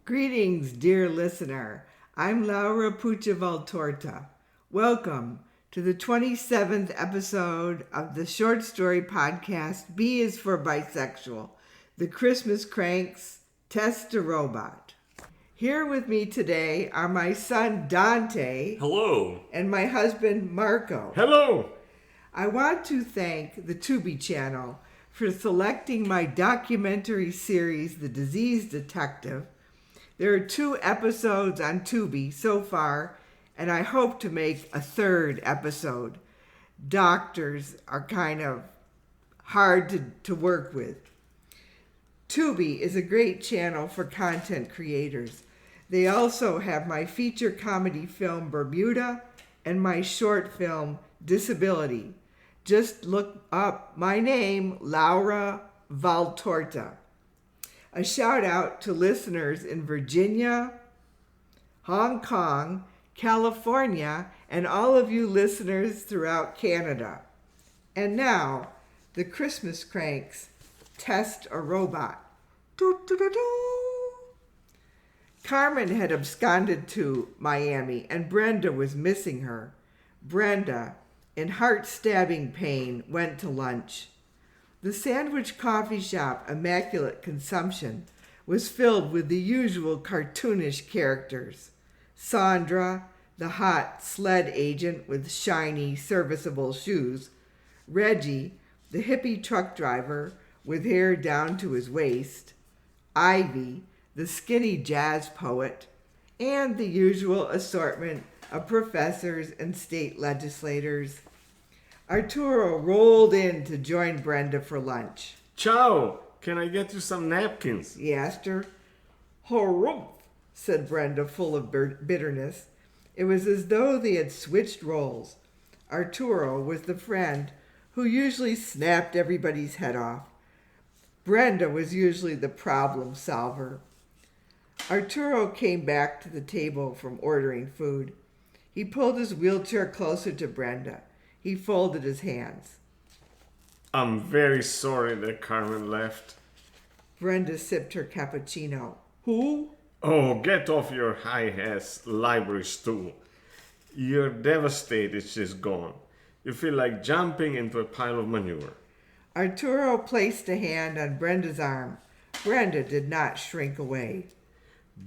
Greetings, dear listener. I'm Laura Puccia Valtorta. Welcome to the 27th episode of the short story podcast, B is for Bisexual, the Christmas Cranks Test a Robot. Here with me today are my son Dante. Hello. And my husband Marco. Hello. I want to thank the Tubi channel for selecting my documentary series, The Disease Detective. There are 2 episodes on Tubi so far, and I hope to make a 3rd episode. Doctors are kind of hard to work with. Tubi is a great channel for content creators. They also have my feature comedy film Bermuda and my short film Disability. Just look up my name, Laura Valtorta. A shout out to listeners in Virginia, Hong Kong, California, and all of you listeners throughout Canada. And now, the Christmas Cranks Test a Robot. Carmen had absconded to Miami, and Brenda was missing her. Brenda, in heart-stabbing pain, went to lunch. The Sandwich Coffee Shop Immaculate Consumption was filled with the usual cartoonish characters. Sandra, the hot sled agent with shiny, serviceable shoes. Reggie, the hippie truck driver with hair down to his waist. Ivy, the skinny jazz poet. And the usual assortment of professors and state legislators. Arturo rolled in to join Brenda for lunch. Ciao! Can I get you some napkins? He asked her. Harumph, said Brenda, full of bitterness. It was as though they had switched roles. Arturo was the friend who usually snapped everybody's head off. Brenda was usually the problem solver. Arturo came back to the table from ordering food. He pulled his wheelchair closer to Brenda. He folded his hands. I'm very sorry that Carmen left. Brenda sipped her cappuccino. Who? Oh, get off your high-ass library stool. You're devastated she's gone. You feel like jumping into a pile of manure. Arturo placed a hand on Brenda's arm. Brenda did not shrink away.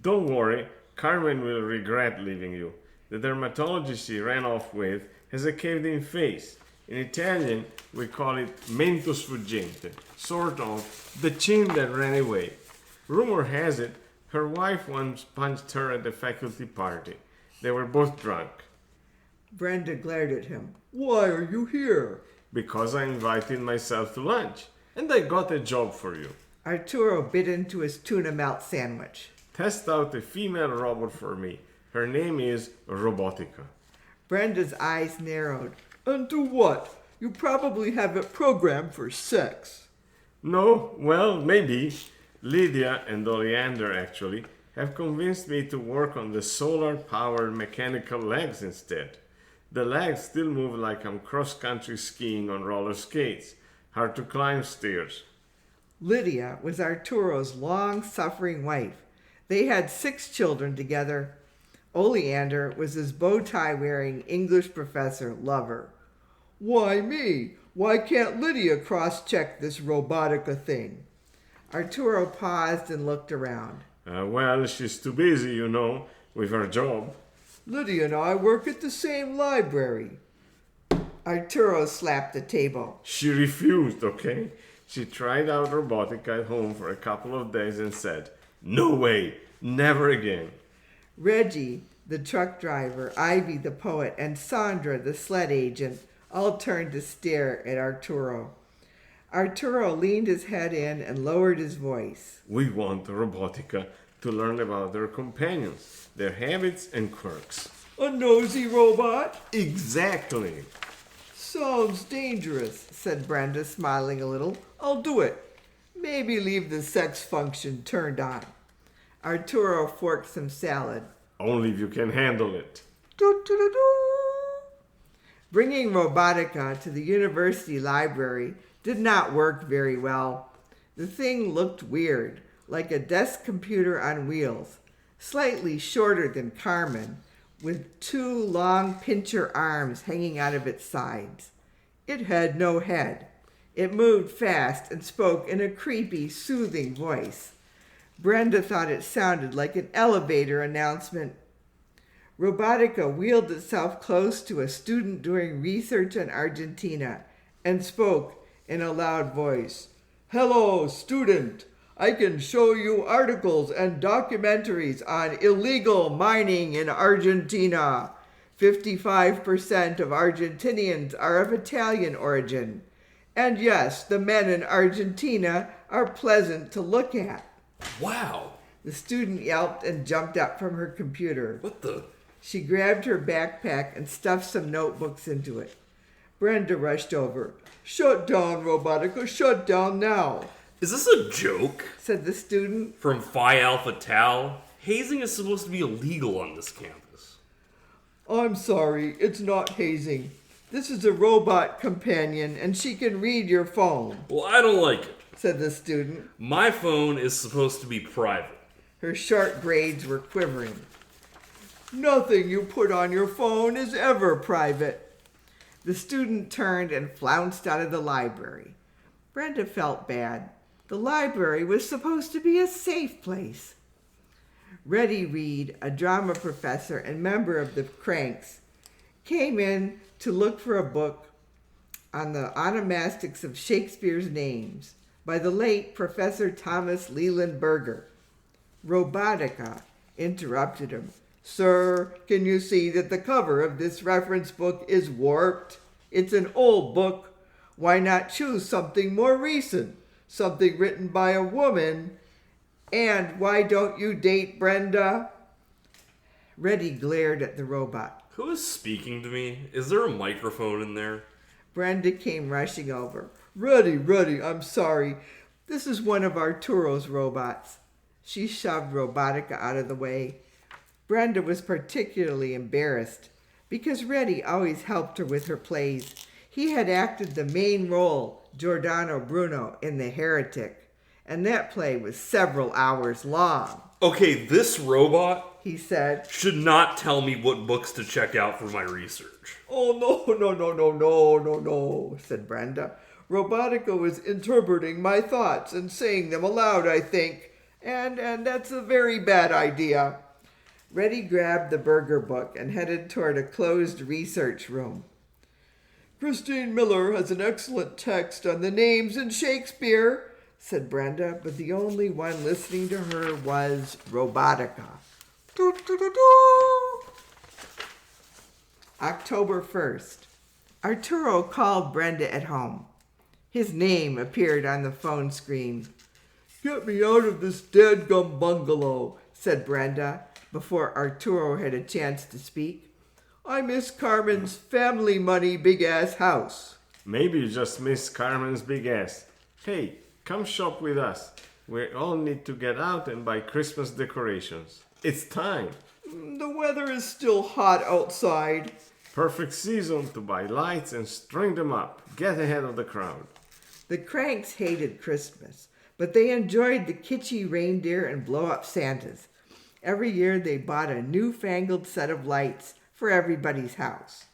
Don't worry, Carmen will regret leaving you. The dermatologist she ran off with has a caved-in face. In Italian, we call it mento sfuggente, sort of the chin that ran away. Rumor has it, her wife once punched her at the faculty party. They were both drunk. Brenda glared at him. Why are you here? Because I invited myself to lunch, and I got a job for you. Arturo bit into his tuna melt sandwich. Test out a female robot for me. Her name is Robotica. Brenda's eyes narrowed. And do what? You probably have it programmed for sex. No, well, maybe. Lydia and Oleander, actually, have convinced me to work on the solar-powered mechanical legs instead. The legs still move like I'm cross-country skiing on roller skates. Hard to climb stairs. Lydia was Arturo's long-suffering wife. They had 6 children together. Oleander was his bow-tie-wearing English professor lover. Why me? Why can't Lydia cross-check this Robotica thing? Arturo paused and looked around. Well, she's too busy, you know, with her job. Lydia and I work at the same library. Arturo slapped the table. She refused, okay? She tried out Robotica at home for a couple of days and said, no way, never again. Reggie, the truck driver, Ivy, the poet, and Sandra, the sled agent, all turned to stare at Arturo. Arturo leaned his head in and lowered his voice. We want Robotica to learn about their companions, their habits and quirks. A nosy robot? Exactly. Sounds dangerous, said Brenda, smiling a little. I'll do it. Maybe leave the sex function turned on. Arturo forked some salad. Only if you can handle it. Bringing Robotica to the university library did not work very well. The thing looked weird, like a desk computer on wheels. slightly shorter than Carmen, with two long pincher arms hanging out of its sides. It had no head. It moved fast and spoke in a creepy, soothing voice. Brenda thought it sounded like an elevator announcement. Robotica wheeled itself close to a student doing research on Argentina and spoke in a loud voice. "Hello, student. I can show you articles and documentaries on illegal mining in Argentina. 55% of Argentinians are of Italian origin. And yes, the men in Argentina are pleasant to look at." Wow. The student yelped and jumped up from her computer. What the? She grabbed her backpack and stuffed some notebooks into it. Brenda rushed over. "Shut down, Robotica, shut down now," Is this a joke? said the student. From Phi Alpha Tau? Hazing is supposed to be illegal on this campus. "I'm sorry, it's not hazing. This is a robot companion and she can read your phone," Well, I don't like it. said the student. My phone is supposed to be private. Her short braids were quivering. "Nothing you put on your phone is ever private." The student turned and flounced out of the library. Brenda felt bad. The library was supposed to be a safe place. Reddy Reed, a drama professor and member of the Cranks, came in to look for a book on the onomastics of Shakespeare's names by the late Professor Thomas Leland Berger. Robotica interrupted him. "Sir, can you see that the cover of this reference book is warped? It's an old book. Why not choose something more recent? Something written by a woman? And why don't you date Brenda?" Reddy glared at the robot. Who is speaking to me? Is there a microphone in there? Brenda came rushing over. Reddy, I'm sorry. This is one of Arturo's robots." She shoved Robotica out of the way. Brenda was particularly embarrassed because Reddy always helped her with her plays. He had acted the main role, Giordano Bruno, in The Heretic, and that play was several hours long. Okay, this robot He said. should not tell me what books to check out for my research. "Oh, no, said Brenda. "Robotica was interpreting my thoughts and saying them aloud, I think, and that's a very bad idea." Reddy grabbed the Berger book and headed toward a closed research room. "Christine Miller has an excellent text on the names in Shakespeare," said Brenda, but the only one listening to her was Robotica. October 1st. Arturo called Brenda at home. His name appeared on the phone screen. "Get me out of this dadgum bungalow," said Brenda, before Arturo had a chance to speak. "I miss Carmen's family money big-ass house." Maybe you just miss Carmen's big ass. Hey, come shop with us. We all need to get out and buy Christmas decorations. It's time. "The weather is still hot outside." Perfect season to buy lights and string them up. Get ahead of the crowd. The Cranks hated Christmas, but they enjoyed the kitschy reindeer and blow-up Santas. Every year they bought a newfangled set of lights for everybody's house.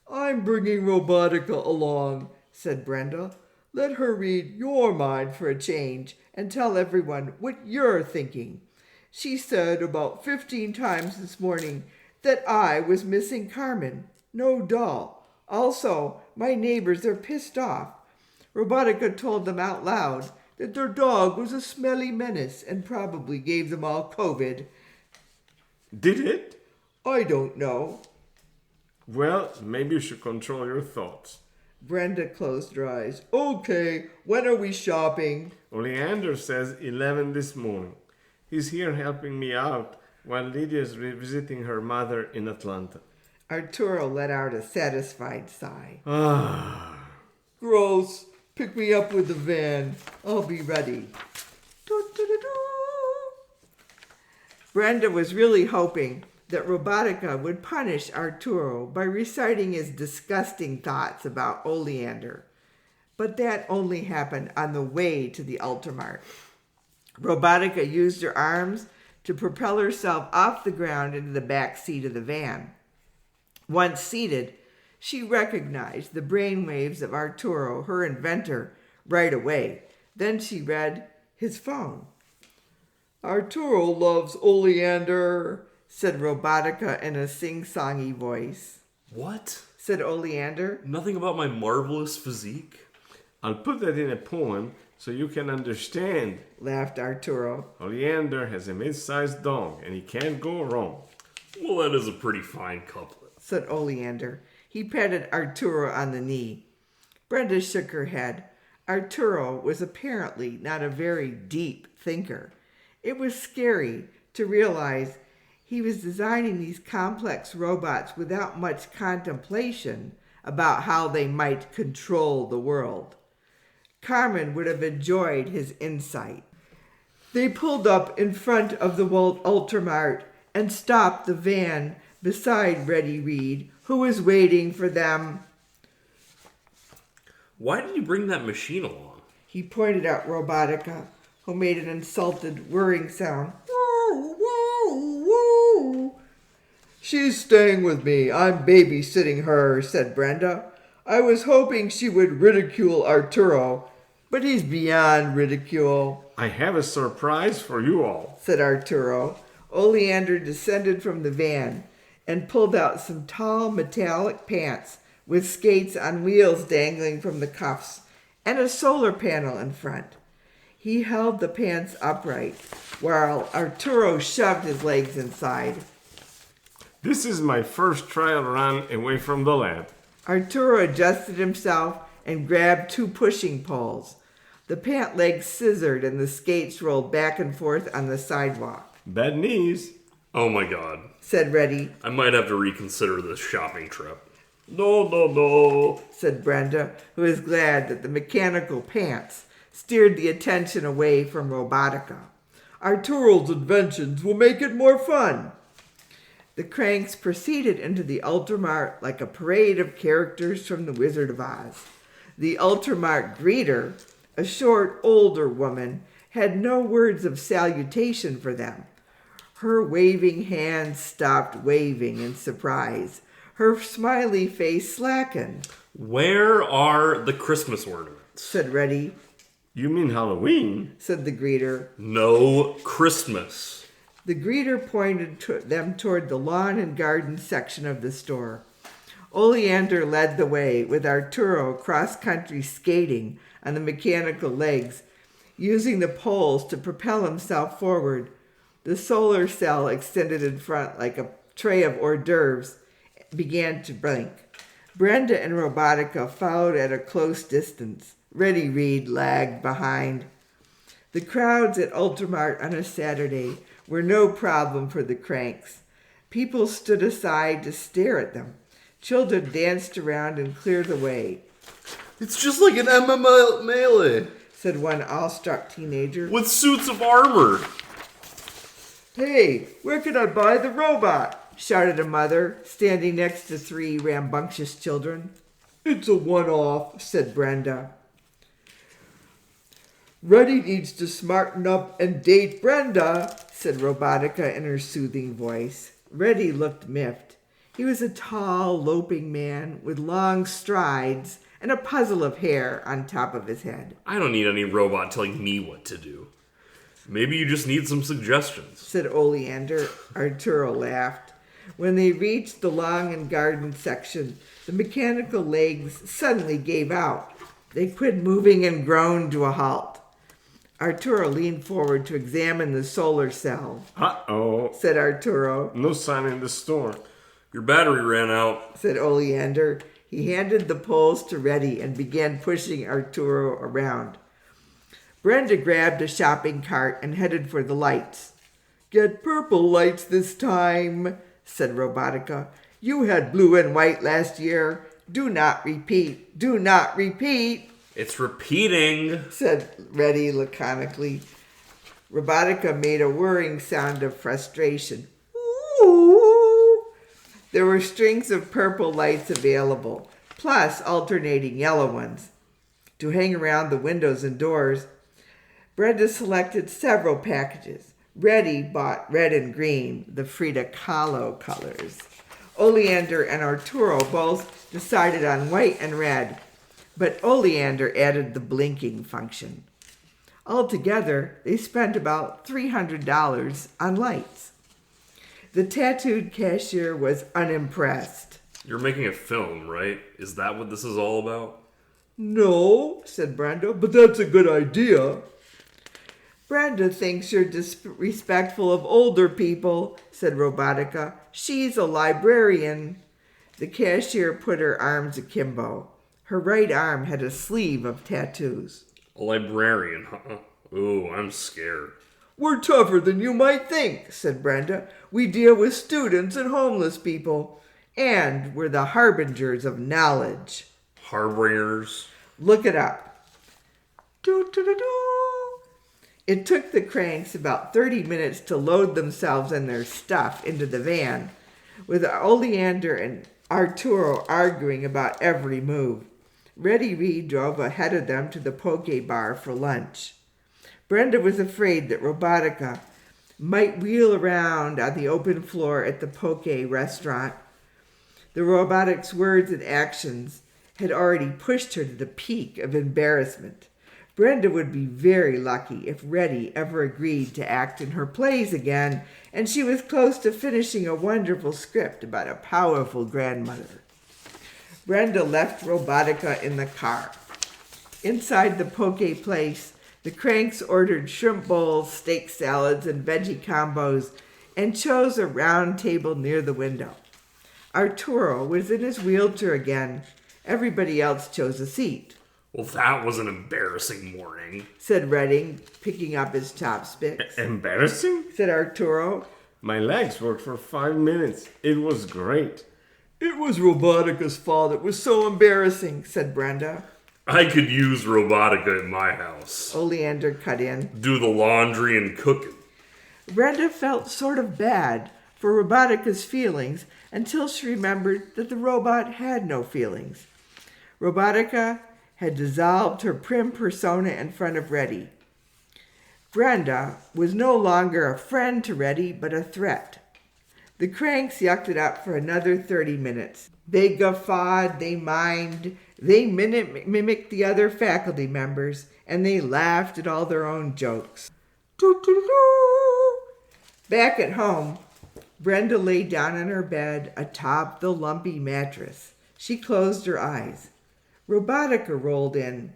"I'm bringing Robotica along," said Brenda. "Let her read your mind for a change and tell everyone what you're thinking. She said about 15 times this morning that I was missing Carmen. No doll. Also, my neighbors are pissed off. Robotica told them out loud that their dog was a smelly menace and probably gave them all COVID. Did it? I don't know." Well, maybe you should control your thoughts. Brenda closed her eyes. "Okay, when are we shopping?" Oleander says 11 this morning. He's here helping me out while Lydia's visiting her mother in Atlanta. Arturo let out a satisfied sigh. Gross. Pick me up with the van. I'll be ready. Brenda was really hoping that Robotica would punish Arturo by reciting his disgusting thoughts about Oleander. But that only happened on the way to the Ultramart. Robotica used her arms to propel herself off the ground into the back seat of the van. Once seated, she recognized the brainwaves of Arturo, her inventor, right away. Then she read his phone. "Arturo loves Oleander," said Robotica in a sing-songy voice. What? Said Oleander. Nothing about my marvelous physique? I'll put that in a poem so you can understand. Laughed Arturo. Oleander has a mid-sized dog, and he can't go wrong. Well, that is a pretty fine couplet. Said Oleander. He patted Arturo on the knee. Brenda shook her head. Arturo was apparently not a very deep thinker. It was scary to realize he was designing these complex robots without much contemplation about how they might control the world. Carmen would have enjoyed his insight. They pulled up in front of the Ultramart and stopped the van beside Reddy Reed, who was waiting for them. Why did you bring that machine along? He pointed out Robotica, who made an insulted whirring sound. "Woo, woo, woo." "She's staying with me. I'm babysitting her," said Brenda. "I was hoping she would ridicule Arturo, but he's beyond ridicule," I have a surprise for you all. said Arturo. Oleander descended from the van and pulled out some tall metallic pants with skates on wheels dangling from the cuffs and a solar panel in front. He held the pants upright while Arturo shoved his legs inside. This is my first trial run away from the lab. Arturo adjusted himself and grabbed two pushing poles. The pant legs scissored and the skates rolled back and forth on the sidewalk. Bad knees. Oh my god. Said Reddy. I might have to reconsider this shopping trip. No. Said Brenda, who was glad that the mechanical pants steered the attention away from Robotica. "Arturo's inventions will make it more fun." The cranks proceeded into the Ultramart like a parade of characters from the Wizard of Oz. The Ultramart greeter, a short, older woman, had no words of salutation for them. Her waving hands stopped waving in surprise. Her smiley face slackened. Where are the Christmas ornaments? Said Reddy. You mean Halloween? Said the greeter. No Christmas. The greeter pointed them toward the lawn and garden section of the store. Oleander led the way, with Arturo cross-country skating on the mechanical legs, using the poles to propel himself forward. The solar cell extended in front like a tray of hors d'oeuvres began to blink. Brenda and Robotica followed at a close distance. Reddy Reed lagged behind. The crowds at Ultramart on a Saturday were no problem for the cranks. People stood aside to stare at them. Children danced around and cleared the way. It's just like an MMA melee. Said one awestruck teenager. With suits of armor. "Hey, where can I buy the robot?" shouted a mother, standing next to three rambunctious children. "It's a one-off," said Brenda. "Reddy needs to smarten up and date Brenda," said Robotica in her soothing voice. Reddy looked miffed. He was a tall, loping man with long strides and a puzzle of hair on top of his head. I don't need any robot telling me what to do. Maybe you just need some suggestions. Said Oleander. Arturo laughed. When they reached the lawn and garden section, the mechanical legs suddenly gave out. They quit moving and groaned to a halt. Arturo leaned forward to examine the solar cell. Uh-oh. Said Arturo. No sign in the store. Your battery ran out. Said Oleander. He handed the poles to Reddy and began pushing Arturo around. Brenda grabbed a shopping cart and headed for the lights. "Get purple lights this time," said Robotica. "You had blue and white last year. Do not repeat. Do not repeat," It's repeating. said Reddy laconically. Robotica made a whirring sound of frustration. Ooh. There were strings of purple lights available, plus alternating yellow ones, to hang around the windows and doors. Brenda selected several packages. Reddy bought red and green, the Frida Kahlo colors. Oleander and Arturo both decided on white and red, but Oleander added the blinking function. Altogether, they spent about $300 on lights. The tattooed cashier was unimpressed. You're making a film, right? Is that what this is all about? No, said Brenda, but that's a good idea. Brenda thinks you're disrespectful of older people, said Robotica. She's a librarian. The cashier put her arms akimbo. Her right arm had a sleeve of tattoos. A librarian, huh? Ooh, I'm scared. We're tougher than you might think, said Brenda. We deal with students and homeless people. And we're the harbingers of knowledge. Harbingers? Look it up. Do-do-do-do. It took the cranks about 30 minutes to load themselves and their stuff into the van, with Oleander and Arturo arguing about every move. Reddy Reed drove ahead of them to the poke bar for lunch. Brenda was afraid that Robotica might wheel around on the open floor at the poke restaurant. The robotic's words and actions had already pushed her to the peak of embarrassment. Brenda would be very lucky if Reddy ever agreed to act in her plays again, and she was close to finishing a wonderful script about a powerful grandmother. Brenda left Robotica in the car. Inside the poke place, the cranks ordered shrimp bowls, steak salads, and veggie combos, and chose a round table near the window. Arturo was in his wheelchair again. Everybody else chose a seat. Well, that was an embarrassing morning, said Redding, picking up his chopsticks. Embarrassing? Said Arturo. My legs worked for 5 minutes. It was great. It was Robotica's fault. It was so embarrassing, said Brenda. I could use Robotica in my house. Oleander cut in. Do the laundry and cooking. Brenda felt sort of bad for Robotica's feelings until she remembered that the robot had no feelings. Robotica had dissolved her prim persona in front of Reddy. Brenda was no longer a friend to Reddy, but a threat. The cranks yucked it up for another 30 minutes. They guffawed, they mimed, they mimicked the other faculty members, and they laughed at all their own jokes. Doo-doo-doo. Back at home, Brenda lay down on her bed atop the lumpy mattress. She closed her eyes. Robotica rolled in,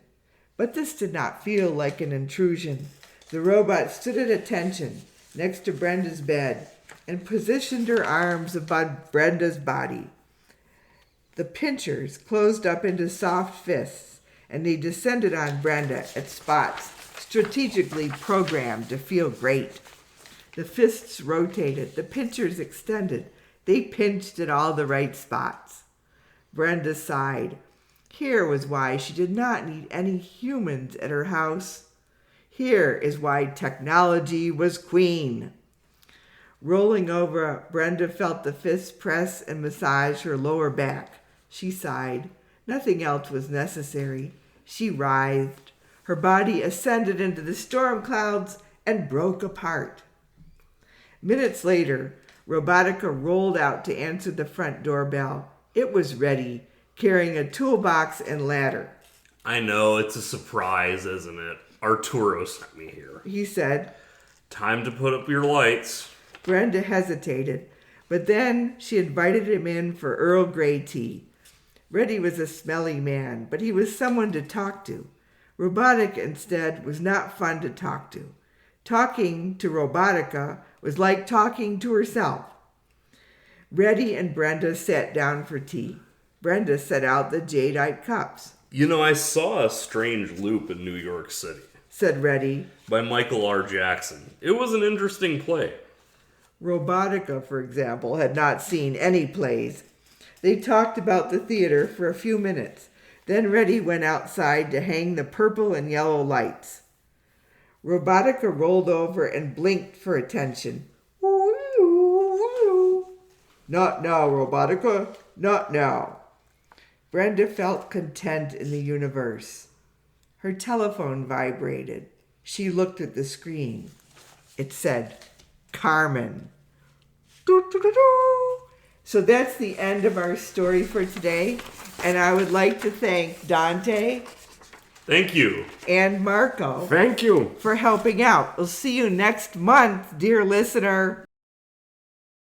but this did not feel like an intrusion. The robot stood at attention next to Brenda's bed and positioned her arms above Brenda's body. The pinchers closed up into soft fists, and they descended on Brenda at spots strategically programmed to feel great. The fists rotated, the pinchers extended. They pinched at all the right spots. Brenda sighed. Here was why she did not need any humans at her house. Here is why technology was queen. Rolling over, Brenda felt the fists press and massage her lower back. She sighed. Nothing else was necessary. She writhed. Her body ascended into the storm clouds and broke apart. Minutes later, Robotica rolled out to answer the front doorbell. It was Reddy, carrying a toolbox and ladder. I know, it's a surprise, isn't it? Arturo sent me here. He said. Time to put up your lights. Brenda hesitated, but then she invited him in for Earl Grey tea. Reddy was a smelly man, but he was someone to talk to. Robotica, instead, was not fun to talk to. Talking to Robotica was like talking to herself. Reddy and Brenda sat down for tea. Brenda set out the jadeite cups. You know, I saw A Strange Loop in New York City, said Reddy. By Michael R. Jackson. It was an interesting play. Robotica, for example, had not seen any plays. They talked about the theater for a few minutes. Then Reddy went outside to hang the purple and yellow lights. Robotica rolled over and blinked for attention. Not now, Robotica. Not now. Brenda felt content in the universe. Her telephone vibrated. She looked at the screen. It said, Carmen. Doo-doo-doo-doo. So that's the end of our story for today. And I would like to thank Dante Thank you. and Marco Thank you. for helping out. We'll see you next month, dear listener.